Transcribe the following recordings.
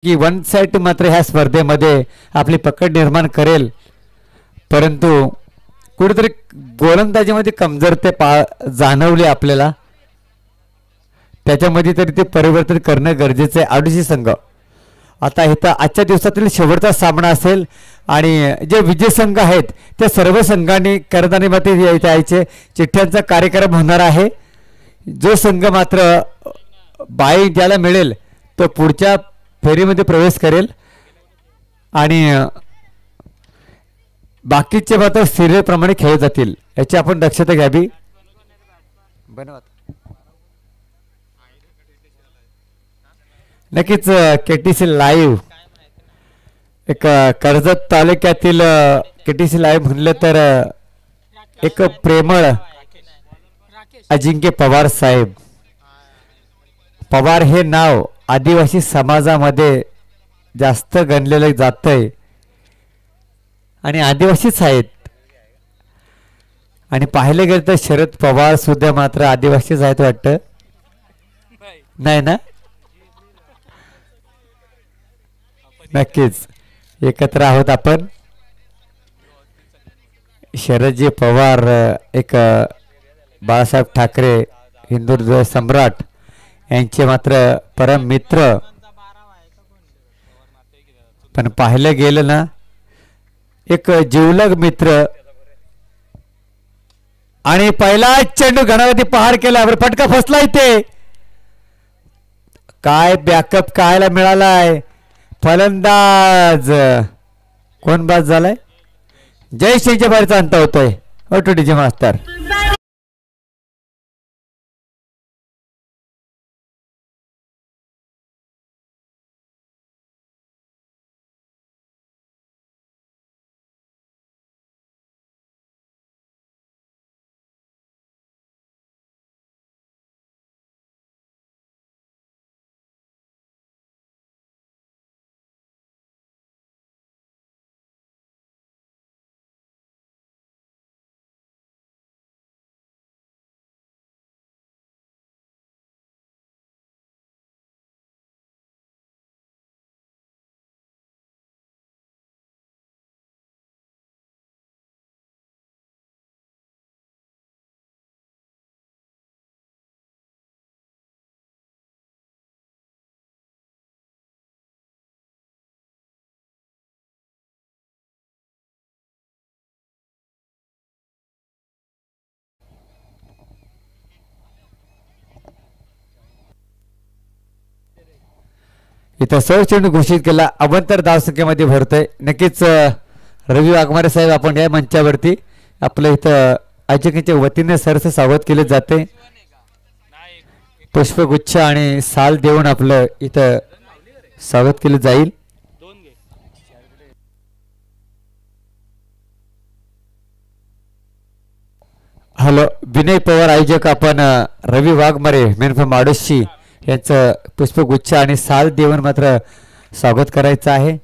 की one side मात्र ह्या स्पर्धेमध्ये आपली पकड निर्माण करेल, परंतु कुठेतरी गोलंदाजीमध्ये कमजोरते जाणवले आपल्याला. त्याच्यामध्ये तरी ते परिवर्तन करणं गरजेचं आहे. आडुशी संघ आता इथं आजच्या दिवसातील शेवटचा सामना असेल आणि जे विजय संघ आहेत त्या सर्व संघांनी करदानीमध्ये यायचे चिठ्ठ्यांचा कार्यक्रम होणार आहे. जो संघ मात्र बाई ज्याला मिळेल तो पुढच्या फेरीमध्ये प्रवेश करेल आणि बाकीचे मात्र सिरियलप्रमाणे खेळले जातील याची आपण दक्षता घ्यावी. नक्कीच केटीसी लाईव्ह एक कर्जत तालुक्यातील केटीसी लाईव्ह म्हणलं तर एक प्रेमळ अजिंक्य पवार साहेब. पवार हे नाव आदिवासी समाजामध्ये जास्त गणलेलं जातंय आणि आदिवासीच आहेत. आणि पाहिले गेलं तर शरद पवार सुद्धा मात्र आदिवासीच आहेत वाटतं, नाही ना? नक्कीच एकत्र आहोत आपण. शरदजी पवार एक बाळासाहेब ठाकरे हिंदुत्व सम्राट यांचे मात्र परम मित्र. पण पाहिलं गेलं ना एक जिवलग मित्र. आणि पहिला चेंडू घणावरती पहार केला, फटका फसला इथे. काय बॅकअप कायला मिळालाय. फलंदाज कोण बाद झालाय? जय सिंगच्या बाहेरचा अंत होतोय. ओटोडीचे मास्तर इथं सौ चेंडू घोषित केला. अवंतर धावसंख्येमध्ये भरतोय. नक्कीच रवी वाघमारे साहेब आपण या मंचावरती आपलं इथं आयोजकांच्या वतीने सरस स्वागत केले जाते. पुष्पगुच्छ आणि साल देऊन आपलं इथं स्वागत केलं जाईल. हॅलो विनय पवार आयोजक आपण रवी वाघमारे मेन फ्रॉम माडोशी यांचं पुष्पगुच्छ आणि साल देऊन मात्र स्वागत करायचं आहे.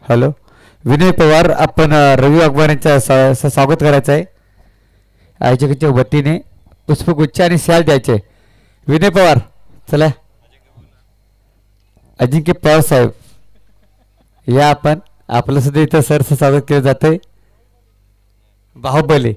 हॅलो. विनय पवार आपण रवी वाघमारे यांचं स्वागत करायचं आहे. आयोजकांच्या वतीने पुष्पगुच्छ आणि शाल द्यायचे. विनय पवार चला. अजिंक्य पवार साहेब या आपण आपलं सुद्धा इथं सरचं स्वागत केलं जातंय. बाहुबली.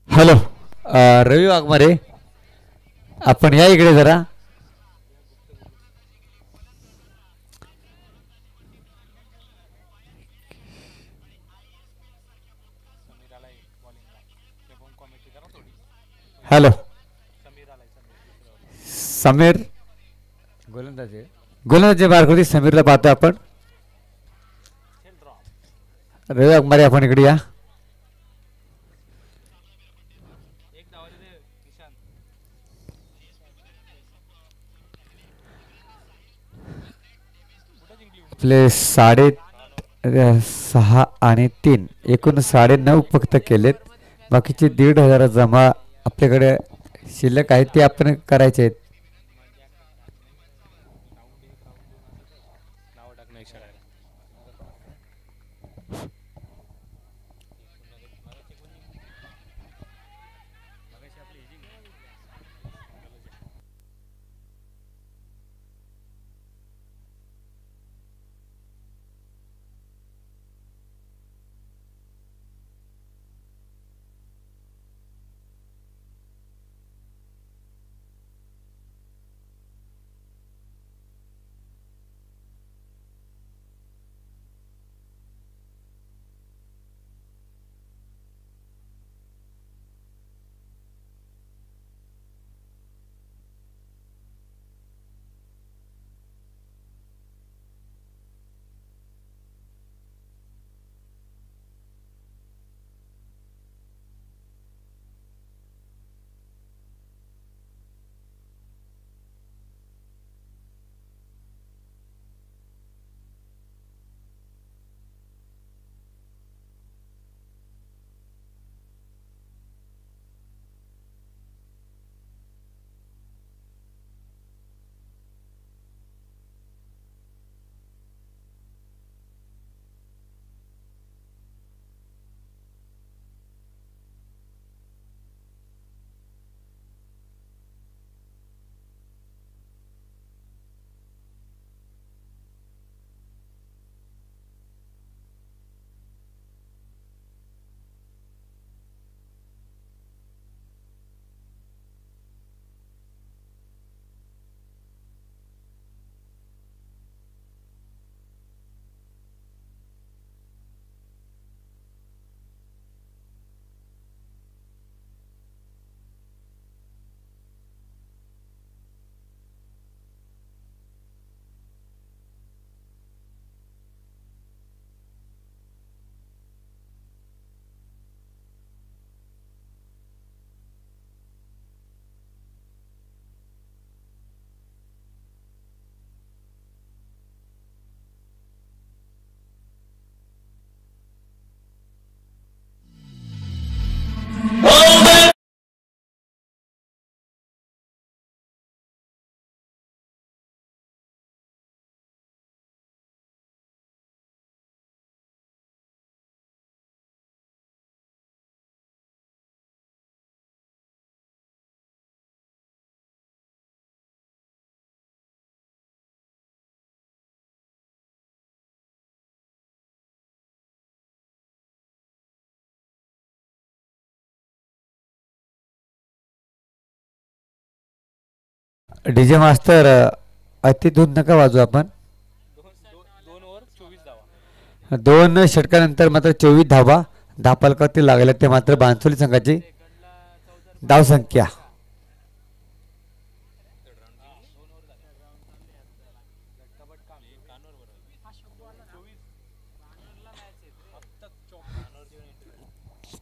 हॅलो. रवी वाघमारे आपण या इकडे जरा. हॅलो. समीर गोलंदाजी मार्गवरती समीरला पाहतो आपण. रवी वाघमारे आपण इकडे या. आपले 6.5 आणि 3 एकूण 9.5 फक्त केलेत. बाकीचे 1,500 जमा आपल्याकडे शिल्लक आहेत ते आपण करायचे आहेत. डीजे मास्तर अति धून नका वाजू आपण. 2 षटकानंतर मात्र 24 धावा धापालकावरती लागल्या ते मात्र बांसोली संघाची धावसंख्या.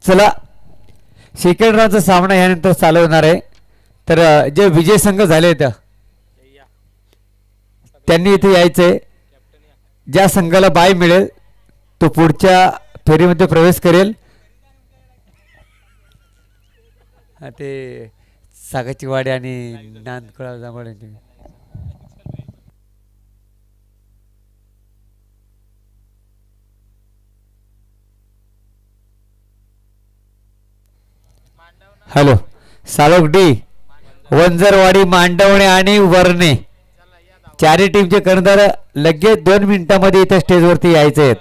चला सेकंड राऊंडचा सामना यानंतर चालू होणार आहे. तर जे विजय संघ झाले त्यांनी इथे यायचंय. ज्या संघाला बाय मिळेल तो पुढच्या फेरीमध्ये प्रवेश करेल. ते सागाची वाडी आणि नांदकुळा जांभळे. हॅलो सालोक डी वंजरवाडी मांडवणे आणि वरणे चारही टीमचे कर्णधार लगेच 2 मिनिटांमध्ये इथे स्टेजवरती यायचे आहेत.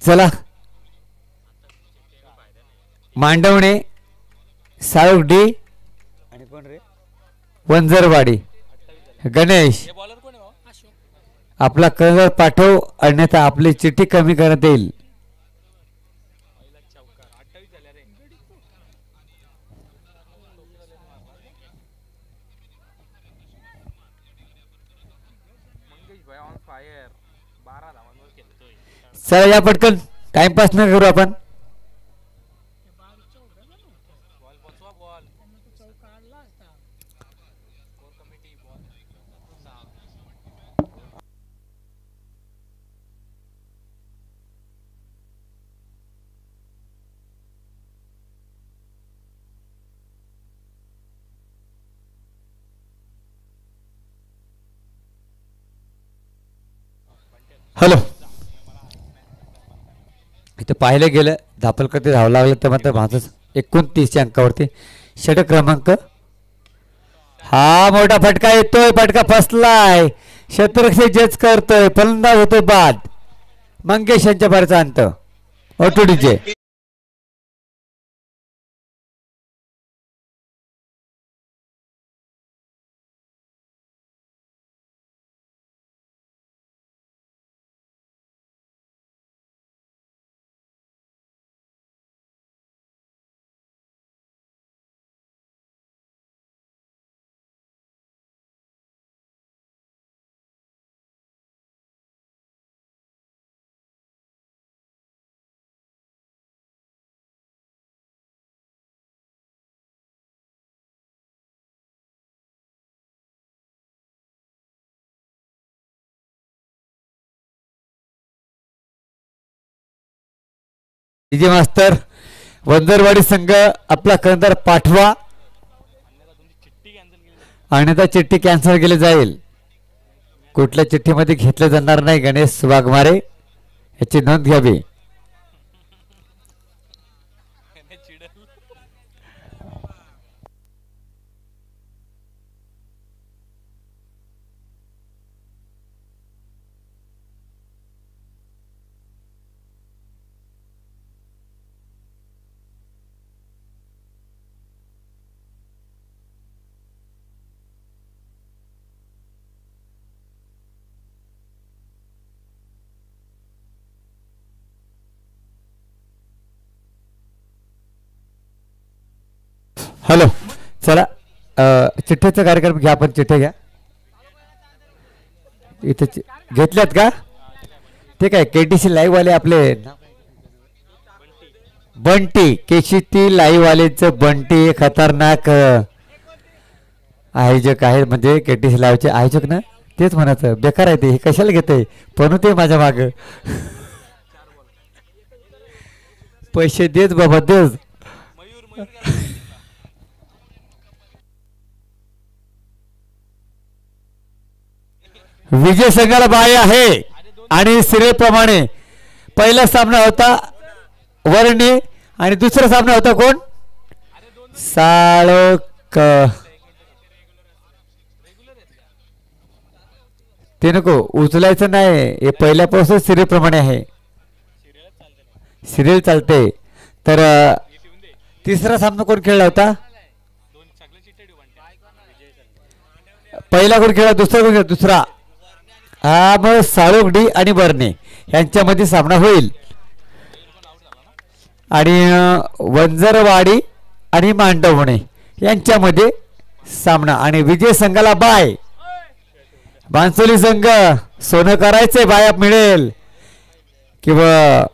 चला मांडवणे साळुक डी आणि कोण रे वंजरवाडी गणेश आपला कर्णधार पाठव अन्यथा आपली चिठ्ठी कमी करण्यात येईल. चला या पटकन टाइमपास न करू आपण. हॅलो इथं पाहिलं गेलं धापलकर ते धाव लागलं तर मात्र माझं 29 अंकावरती षटक क्रमांक. हा मोठा फटका येतोय. फटका फसलाय. शतरक्षक जज करतोय. फलंदाज होतोय बाद. मंगेश यांच्या बारचा अंत ओटुडीचे. डीजे मास्तर वंजरवाडी संघ आपला कर्णधार पाठवा अन्यथा चिठ्ठी कॅन्सल केली जाईल. कुठल्या चिठ्ठीमध्ये घेतलं जाणार नाही. गणेश वाघमारे याची नोंद घ्यावी. हॅलो चला चिठ्ठीचा कार्यक्रम घ्या. आपण चिठ्ठ्या घ्या. इथे घेतल्यात का ते काय KTC लाईव्ह वाले आपले बंटी KTC लाईव्ह वालेचं बंटी खतरनाक आयोजक आहे. म्हणजे KTC लाईव्हचे आयोजक ना तेच म्हणायचं बेकार आहे ते. हे कशाला घेते पण ते माझ्या माग पैसे देत बाबा देत. विजय संघाला बाय आहे आणि सिरेप्रमाणे पहिला सामना होता वर्णी आणि दुसरा सामना होता कोण साळोक ते नको उचलायचं नाही, हे पहिल्यापासून सिरियल प्रमाणे आहे, सिरियल चालते. तर तिसरा सामना कोण खेळला होता? पहिला कोण खेळला, दुसरा कोण खेळला? दुसरा. हा मग साळोगडी आणि बर्ने यांच्यामध्ये सामना होईल. आणि वंजरवाडी आणि मांडवणे यांच्यामध्ये सामना. आणि विजय संघाला बाय. बांसोली संघ सोनं करायचंय, बाया मिळेल किंवा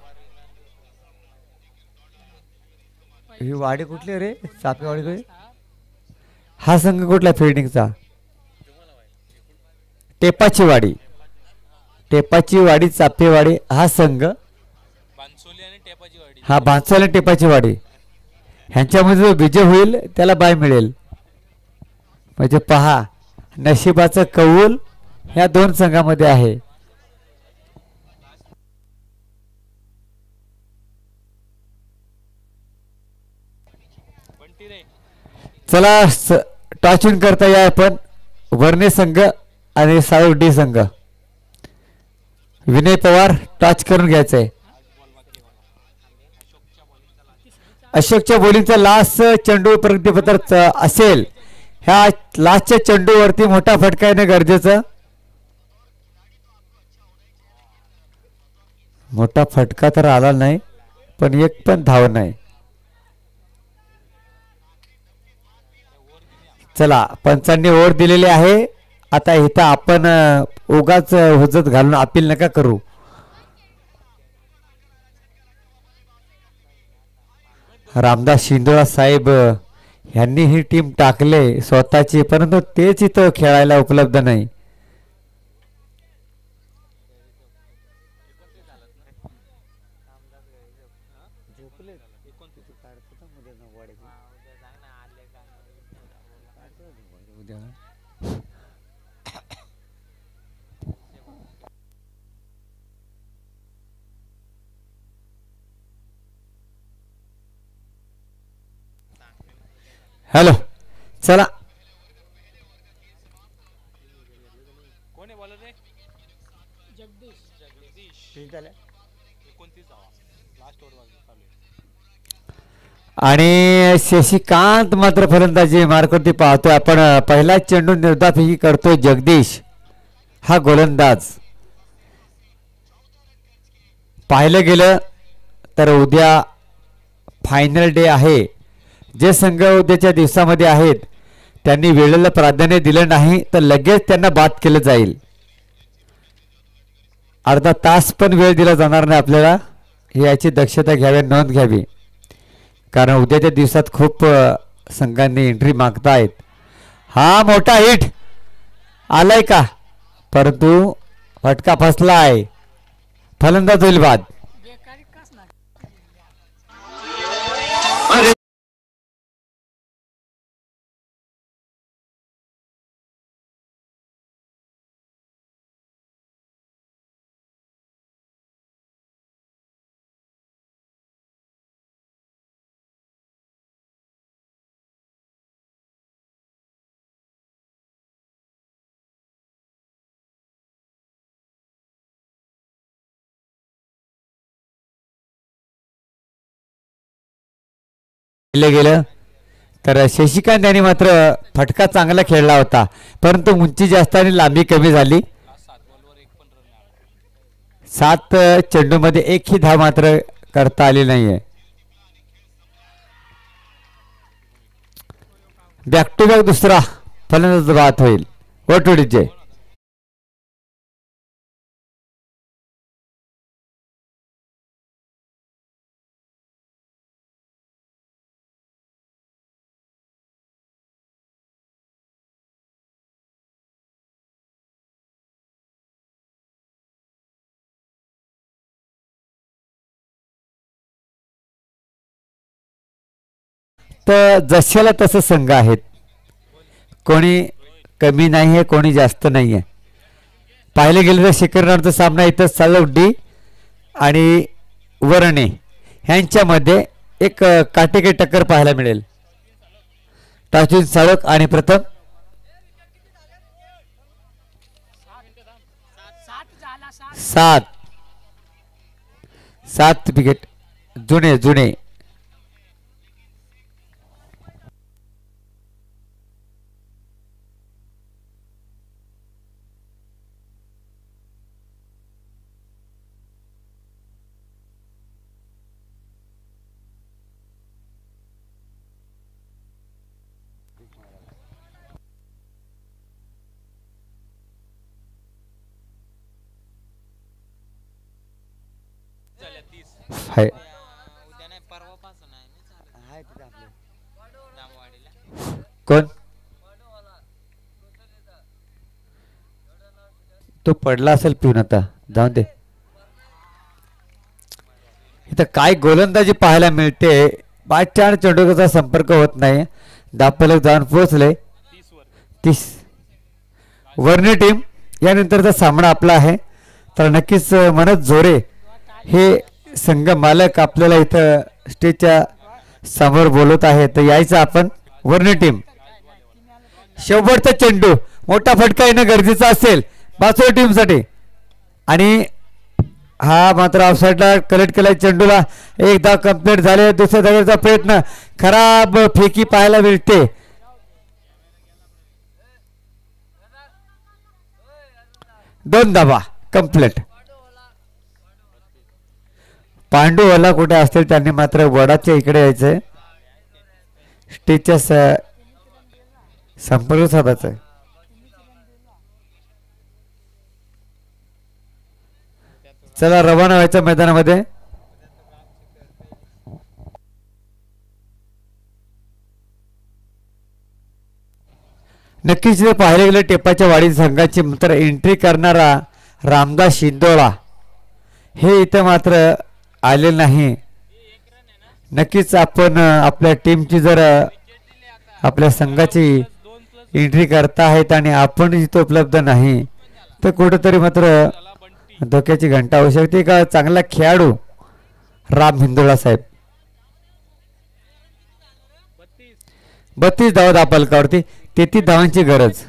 ही वाडी कुठली रे? चापेवाडी काय? हा संघ कुठला फिल्डिंगचा? टेपाची वाडी, टेपाची वाडी, चापेवाडी हा संघ. हा बांसोली आणि टेपाची वाडी ह्यांच्यामध्ये जो विजय होईल त्याला बाय मिळेल. म्हणजे पहा नशिबाचं कौल ह्या दोन संघामध्ये आहे. चला टॉचिंग करता या आपण. वर्णे संघ आणि साळोगडी संघ. विनय पवार टॉच करून घ्यायचंय. अशोकच्या बॉलिंगचा लास्ट चेंडू प्रगतीपत्र असेल. ह्या लास्टच्या चेंडूवरती मोठा फटका येणं गरजेचं. मोठा फटका तर आला नाही, पण एक पण धाव नाही. चला पंचांनी ओव्हर दिलेली आहे. आता इथं आपण उगाच हुजत घालून अपील नका करू. रामदास शिंदोळा साहेब यांनी ही टीम टाकले स्वतःची, परंतु तेच इथं खेळायला उपलब्ध नाही. हॅलो चला आणि शशिकांत मात्र फलंदाजी मार्कवरती पाहतोय आपण. पहिला चेंडू निर्धाफेकी करतोय जगदीश हा गोलंदाज. पाहिलं गेलं तर उद्या फायनल डे आहे. जे संघ उद्याच्या दिवसामध्ये आहेत त्यांनी वेळेला प्राधान्य दिलं नाही तर लगेच त्यांना बाद केलं जाईल. अर्धा तास पण वेळ दिला जाणार नाही आपल्याला. याची दक्षता घ्यावी, नोंद घ्यावी, कारण उद्याच्या दिवसात खूप संघांनी एंट्री मागतायत. हा मोठा हिट आलाय का, परंतु फटका फसलाय. फलंदाज होईल बाद. गेलं तर शशिकांत यांनी मात्र फटका चांगला खेळला होता, परंतु उंची जास्त आणि लांबी कमी झाली. 7 चेंडूमध्ये एकही धाव मात्र करता आली नाहीये. बॅक टू बॅक दुसरा फलंदाज बाद होईल. वटवडीचे तर जशाला तसं संघ आहेत. कोणी कमी नाही आहे, कोणी जास्त नाही आहे. पाहिलं गेलं तर शिखरनाडचा सामना इथं साळोगडी आणि वर्णे ह्यांच्यामध्ये एक काटेकी टक्कर पाहायला मिळेल. ताजुद्दीन साळक आणि प्रथम 7 विकेट जुने जुने. हाय कोण तो पडला असेल पिऊन आता जाऊन दे. इथं काय गोलंदाजी पाहायला मिळते. बादशाह आणि चेंडूचा संपर्क होत नाही. दापलक जाऊन पोहोचले 30. वर्णी टीम यानंतरचा सामना आपला आहे. तर नक्कीच मनोज झोरे हे संघ मालक आपल्याला इथं स्टेजच्या समोर बोलत आहे. तर यायचं आपण वर्णी टीम. शेवटचा चेंडू मोठा फटका येणं गरजेचं असेल पाचव्या टीमसाठी. आणि हा मात्र ऑफसाईडला कलेक्ट केला चेंडूला. एक धाव कंप्लीट झाले. दुसऱ्या धावेचा प्रयत्न खराब फेकी पाहायला मिळते. दोन धावा कंप्लीट. पांडूवाला कुठे असतील त्यांनी मात्र वडाच्या इकडे यायचंय. स्टेजच्या संपर्क साधायचा आहे. चला रवाना व्हायचं मैदानामध्ये. नक्कीच जर पाहिले गेले टेपाच्या वाडी संघाची मात्र एंट्री करणारा रामदास शिंदोळा हे इथं मात्र आले नाही. नक्कीच आपण आपल्या टीमची जर आपल्या संघाची एंट्री करता आहेत आणि आपण इथं उपलब्ध नाही तर कुठेतरी मात्र धोक्याची घंटा होऊ शकते. का चांगला खेळाडू राम हिंदोळा साहेब. 32 धावा दापलकावरती 33 धावांची गरज.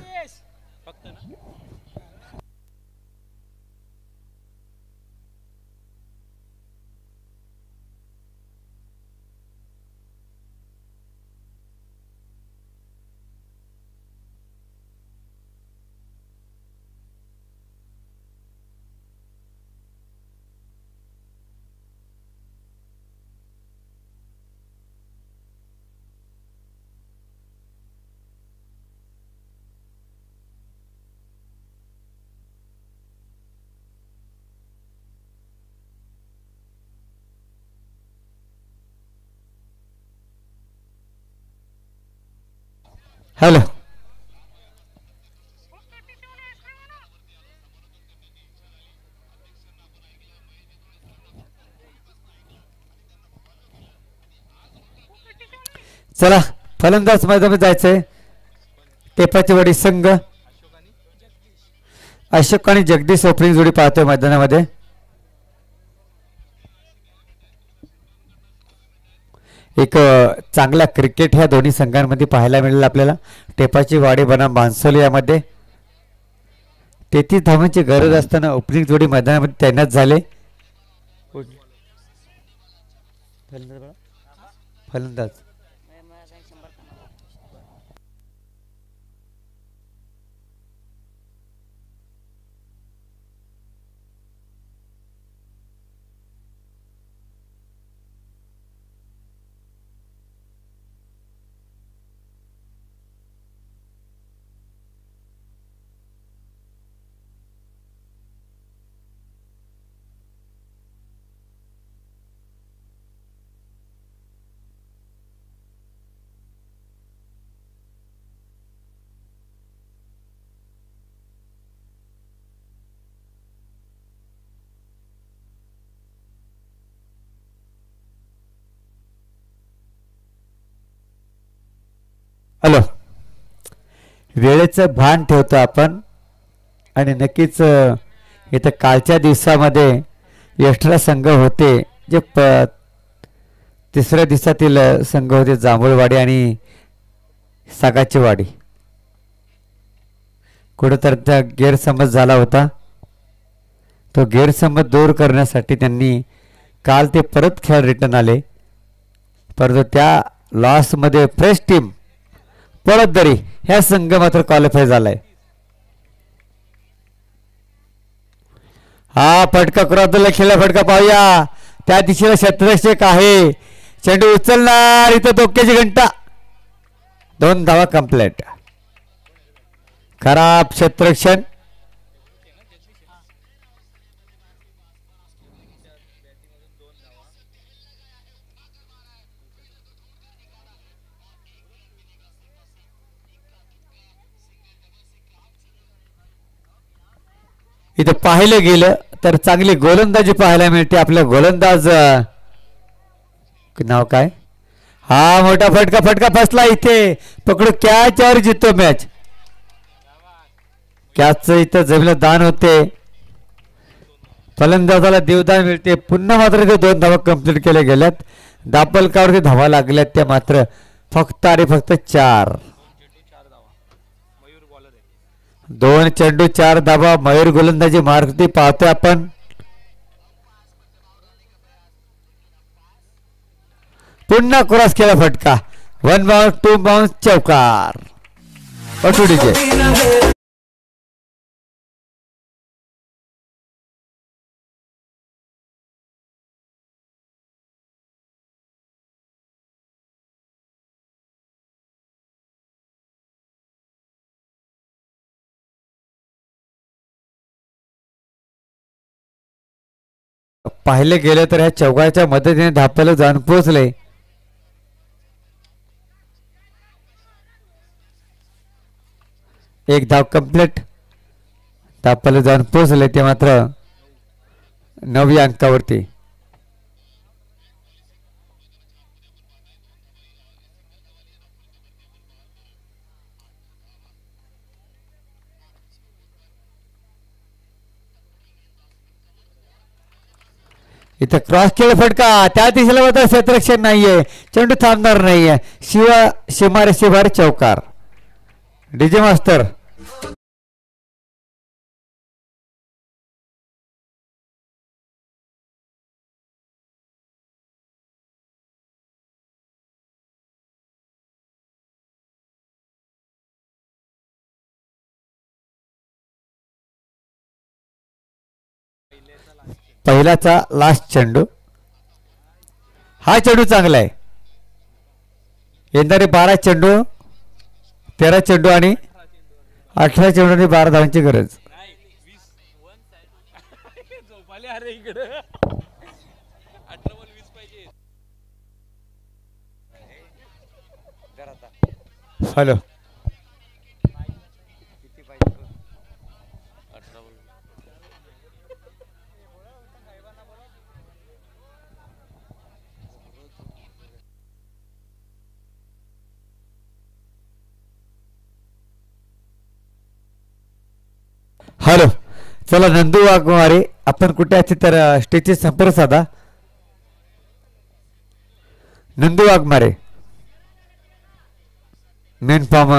हॅलो चला फलंदाज मैदानात जायचंय. टेपाची वाडी संघ अशोक आणि जगदीश ओपनिंग जोडी पाहतोय मैदानामध्ये. एक चांगला क्रिकेट ह्या दोन्ही संघांमध्ये पाहायला मिळेल आपल्याला. टेपाची वाडी बनाम बांसोली यामध्ये 33 धावांची गरज असताना ओपनिंग जोडी मैदानामध्ये तैनात झाले. फलंदाज हॅलो वेळेचं भान ठेवतो आपण. आणि नक्कीच इथं कालच्या दिवसामध्ये एक्स्ट्रा संघ होते जे तिसऱ्या दिवसातील संघ होते जांभूळवाडी आणि सागाची वाडी. कुठंतर त्या गैरसमज झाला होता, तो गैरसमज दूर करण्यासाठी त्यांनी काल ते परत खेळ रिटर्न आले, परंतु त्या लॉसमध्ये फ्रेश टीम परत तरी ह्या संघ मात्र क्वालिफाय झालाय. हा फटका क्रॉसला खेळला, फटका पाहूया त्या दिशेला क्षेत्ररक्षक आहे, चेंडू उचलणार, इथं धोक्याची घंटा, 2 धावा कंप्लीट. खराब क्षेत्ररक्षण. इथं पाहिलं गेलं तर चांगली गोलंदाजी पाहायला मिळते. आपल्या गोलंदाज नाव काय, हा मोठा फटका, फटका फसला इथे, पकडू कॅचवर जितो मॅच. कॅच इथं जमीला दान होते, फलंदाजाला देवदान मिळते. पुन्हा मात्र ते 2 धावा कंप्लीट केल्या गेल्यात. दापलकावरती धावा लागल्यात त्या मात्र फक्त आणि फक्त 4. 2 चेंडू 4 धावा. मयूर गोलंदाजी मारती पाहतोय आपण. पुन्हा क्रॉस केला फटका, 1 बाउन्स 2 बाउन्स चौकार. पाहिले गेले तर ह्या चौकाच्या मदतीने धापाला जाऊन पोहोचले. एक धाव कंप्लीट, धापाला जाऊन पोहोचले ते मात्र 9 अंकावरती. इथं क्रॉस केला फटका, त्या दिशेला होता, क्षेत्ररक्षण नाहीये, चेंडू थांबणार नाहीये, शिमारे चौकार. डीजे मास्तर. पहिलाचा लास्ट चेंडू, हा चेंडू चांगला आहे. येणारे 12 चेंडू, 13 चेंडू आणि 18 चेंडू आणि 12 धावांची गरज. हॅलो, हॅलो, चला नंदू वाघमारे, आपण कुठे आहे तर स्टेजचे संपर्क साधा. Nandu Waghmare, main form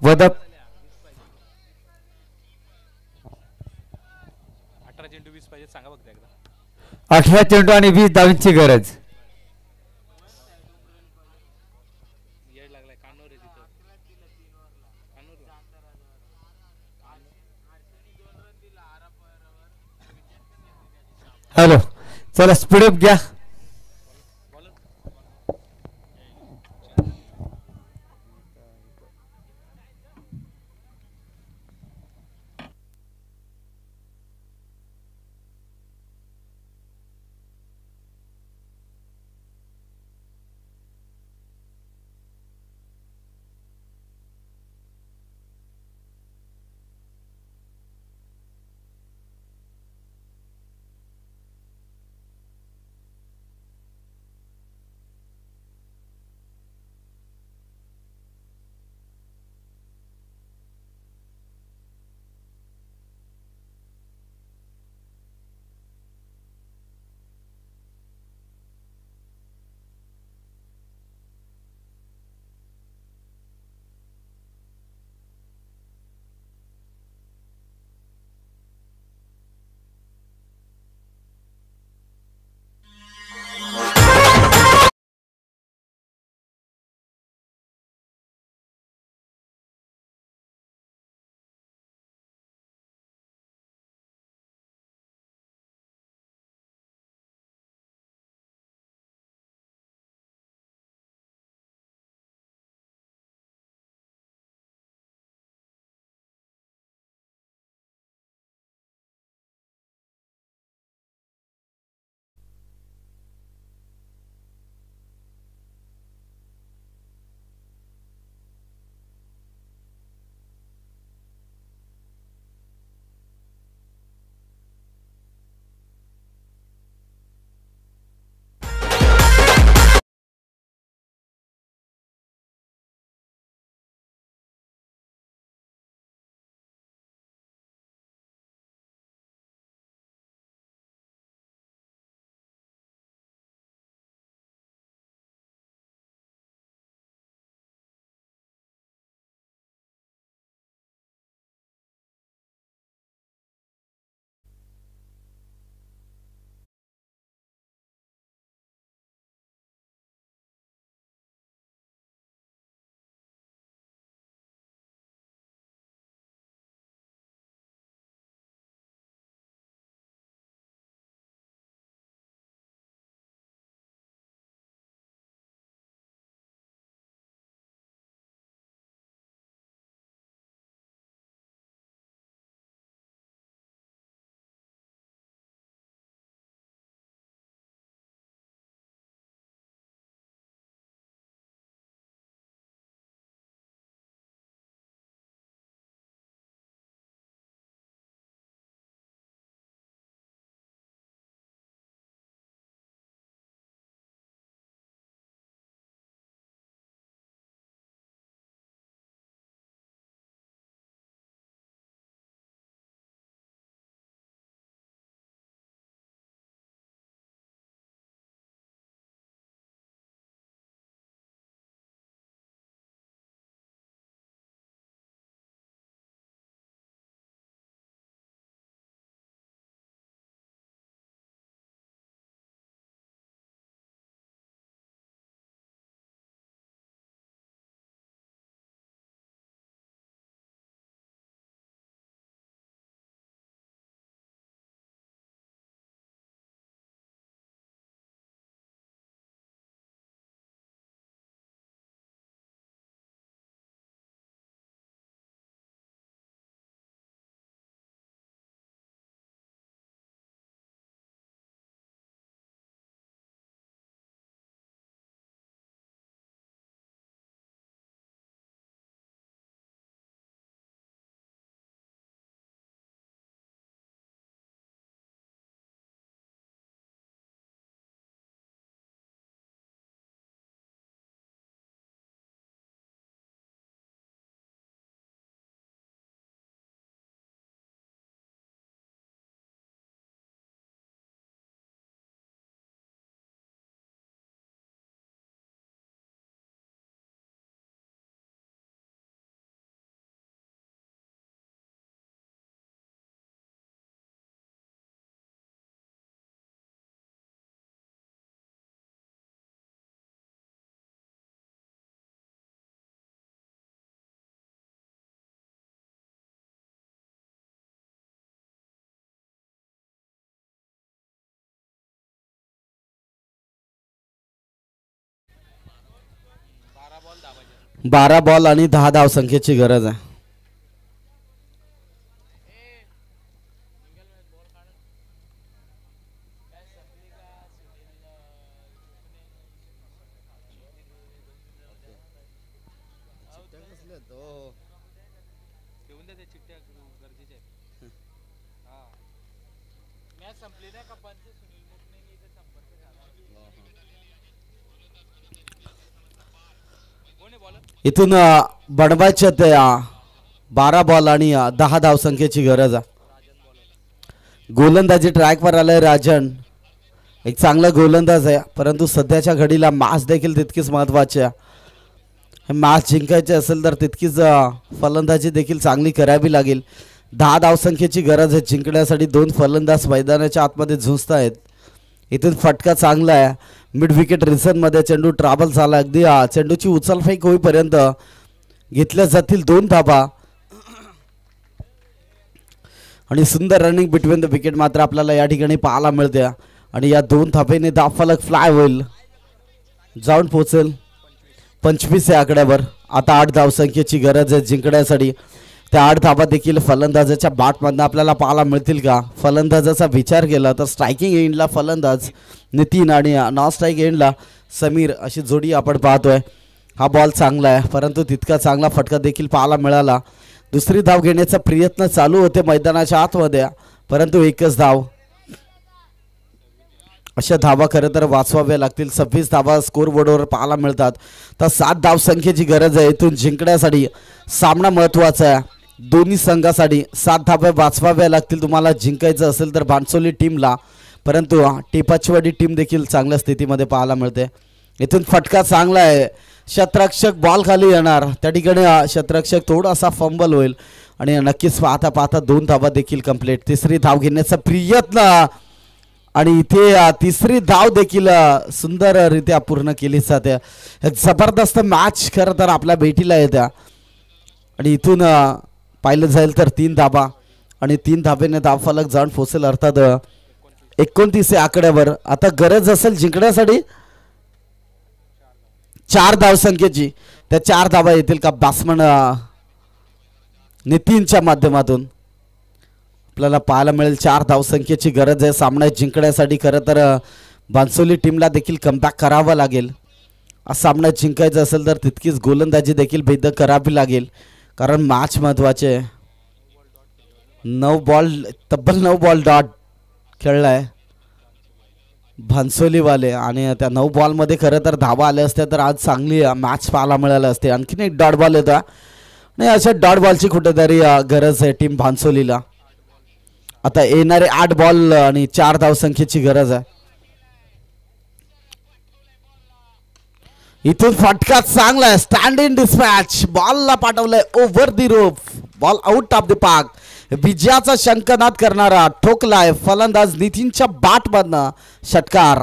Wadap. 18 चेंडू आणि 20 धावांची गरज. हॅलो, चला स्पीडअप घ्या. 12 बॉल आणि 10 धावसंख्येची गरज आहे. इथून बनवायचे ते 12 बॉल आणि 10 धावसंख्येची गरज आहे. गोलंदाजी ट्रॅकवर आलाय राजन. एक चांगला गोलंदाज आहे, परंतु सध्याच्या घडीला मॅच देखील तितकीच महत्त्वाची आहे. हे मॅच जिंकायचे असेल तर तितकीच फलंदाजी देखील चांगली करावी लागेल. 10 धावसंख्येची गरज आहे जिंकण्यासाठी. 2 फलंदाज मैदानाच्या आतमध्ये झुंजत आहेत. इथून फटका चांगला आहे. मिड विकेट रिझनमध्ये चेंडू ट्रॅव्हल झाला. अगदी चेंडूची उचलफेक होईपर्यंत घेतल्या जातील 2 धाबा आणि सुंदर रनिंग बिटवीन द विकेट मात्र आपल्याला या ठिकाणी पाहायला मिळते. आणि या 2 धाबेने धावफलक फ्लाय होईल, जाऊन पोहोचेल 25 या आकड्यावर. आता 8 धावसंख्येची गरज आहे जिंकण्यासाठी. त्या 8 धाबा देखील फलंदाजाच्या बॅटमधनं आपल्याला पाहायला मिळतील का? फलंदाजाचा विचार केला तर स्ट्रायकिंग एंडला फलंदाज नितीन आणि नॉन स्ट्राईक एंडला समीर अशी जोडी आपण पाहतोय. हा बॉल चांगला आहे, परंतु तितका चांगला फटका देखील पाहायला मिळाला. दुसरी धाव घेण्याचा प्रयत्न चालू होते मैदानाच्या आतमध्ये, परंतु एकच धाव. अशा धावा खरं तर वाचवाव्या लागतील. 26 धावा स्कोरबोर्डवर पाहायला मिळतात. तर 7 धावसंख्येची गरज आहे इथून जिंकण्यासाठी. सामना महत्त्वाचा आहे दोन्ही संघासाठी. 7 धावा वाचवाव्या लागतील तुम्हाला जिंकायचं असेल तर भानसोली टीमला, परंतु टिपाचीवाडी टीम देखील चांगल्या स्थितीमध्ये पाहायला मिळते. इथून फटका चांगला आहे. शतरक्षक बॉल खाली येणार, त्या ठिकाणी शतरक्षक थोडासा फंबल होईल आणि नक्कीच पाहता पाहता 2 धावा देखील कंप्लीट. तिसरी धाव घेण्याचा प्रयत्न आणि इथे तिसरी धाव देखील सुंदररित्या पूर्ण केली जाते. एक जबरदस्त मॅच खरं तर आपल्या भेटीला येत्या. आणि इथून पाहिलं जाईल तर 3 धाबा आणि 3 धाबेने धावफलक जाऊन पोहोचेल अर्थात 29 या आकड्यावर. आता गरज असेल जिंकण्यासाठी 4 धावसंख्येची. त्या 4 धावा येतील का बॅट्समन नितीनच्या माध्यमातून? आपल्याला पाहायला मिळेल 4 धावसंख्येची गरज आहे सामना जिंकण्यासाठी. खरं तर भानसोली टीमला देखील कमबॅक करावा लागेल. हा सामना जिंकायचा असेल तर तितकीच गोलंदाजी देखील भेद करावी लागेल, कारण मॅच महत्त्वाचे आहे. 9 बॉल तब्बल 9 बॉल डॉट खेळलाय भानसोलीवाले आणि त्या 9 बॉलमध्ये खरं तर धावा आल्या असत्या तर आज चांगली मॅच पाहायला मिळाली असते. आणखीन एक डॉट बॉल येतो आणि अशा डॉट बॉलची कुठेतरी गरज आहे टीम भानसोलीला. आता येणारे 8 बॉल आणि 4 धावसंख्येची गरज आहे. इथून फटका चांगला आहे. स्टँड इन डिस्पॅच बॉलला पाठवलंय over the rope. Ball out of the park. विजयाचा शंखनाद करणारा ठोकलाय फलंदाज नितीनच्या बॅटमधनं. षटकार.